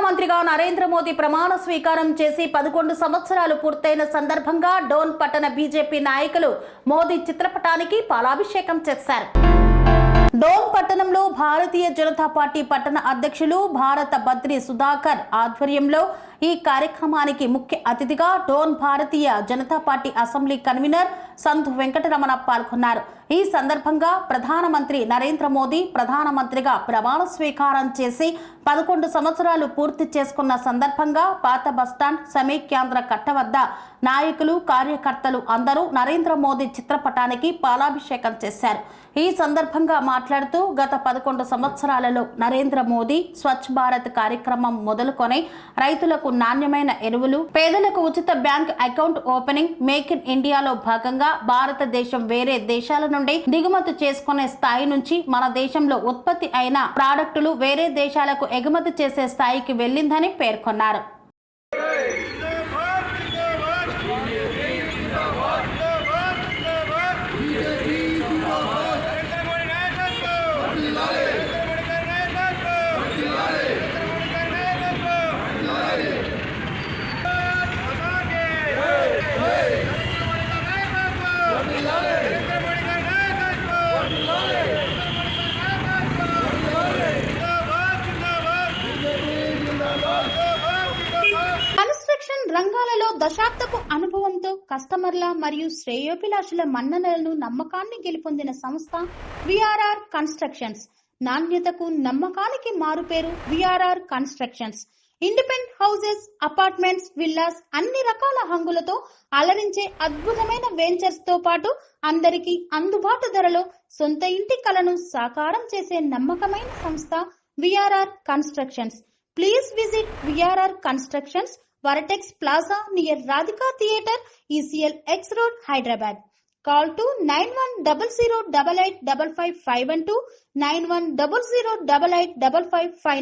ప్రధానమంత్రిగా నరేంద్ర మోదీ ప్రమాణ స్వీకారం చేసి 11 సంవత్సరాలు పూర్తయిన సందర్భంగా డోన్ పట్టణ బీజేపీ నాయకులు మోదీ చిత్రపటానికి పాలాభిషేకం చేశారు. డోన్ పట్టణంలో భారతీయ జనతా పార్టీ పట్టణ అధ్యక్షులు భారత బద్రి సుధాకర్ ఆధ్వర్యంలో ఈ కార్యక్రమానికి ముఖ్య అతిథిగా డోన్ భారతీయ జనతా పార్టీ అసెంబ్లీ కన్వీనర్ సంధు వెంకటరమణ పాల్గొన్నారు. ఈ సందర్భంగా ప్రధానమంత్రి నరేంద్ర మోదీ ప్రధానమంత్రిగా ప్రమాణ స్వీకారం చేసి 11 సంవత్సరాలు పూర్తి చేసుకున్న సందర్భంగా పాత బస్టాండ్ సమైక్యాంధ్ర కట్ట వద్ద నాయకులు కార్యకర్తలు అందరూ నరేంద్ర మోదీ చిత్రపటానికి పాలాభిషేకం చేశారు. ఈ సందర్భంగా మాట్లాడుతూ గత 11 సంవత్సరాలలో నరేంద్ర మోదీ స్వచ్ఛ భారత్ కార్యక్రమం మొదలుకొని రైతులకు నాణ్యమైన ఎరువులు, పేదలకు ఉచిత bank account opening, make in ఇండియాలో భాగంగా భారతదేశం వేరే దేశాల నుండి దిగుమతి చేసుకునే స్థాయి నుంచి మన దేశంలో ఉత్పత్తి అయిన ప్రాడక్టులు వేరే దేశాలకు ఎగుమతి చేసే స్థాయికి వెళ్లిందని పేర్కొన్నారు. రంగాలలో దశాబ్దపు అనుభవంతో కస్టమర్ల మరియు శ్రేయోభిలాషుల మన్ననలను నమ్మకాన్ని గెలుపొందిన సంస్థ విఆర్ఆర్ కన్స్ట్రక్షన్స్. నాణ్యతకు నమ్మకానికి మారుపేరు VRR constructions. Independent houses, apartments, villas అన్ని రకాల హంగులతో అలరించే అద్భుతమైన వెంచర్స్ తో పాటు అందరికీ అందుబాటు ధరలో సొంత ఇంటి కలను సాకారం చేసే నమ్మకమైన సంస్థ VRR constructions. Please visit VRR constructions, Varatex Plaza near Radhika Theatre, ECL X Road, Hyderabad. Call to 910088555512, 9100885559.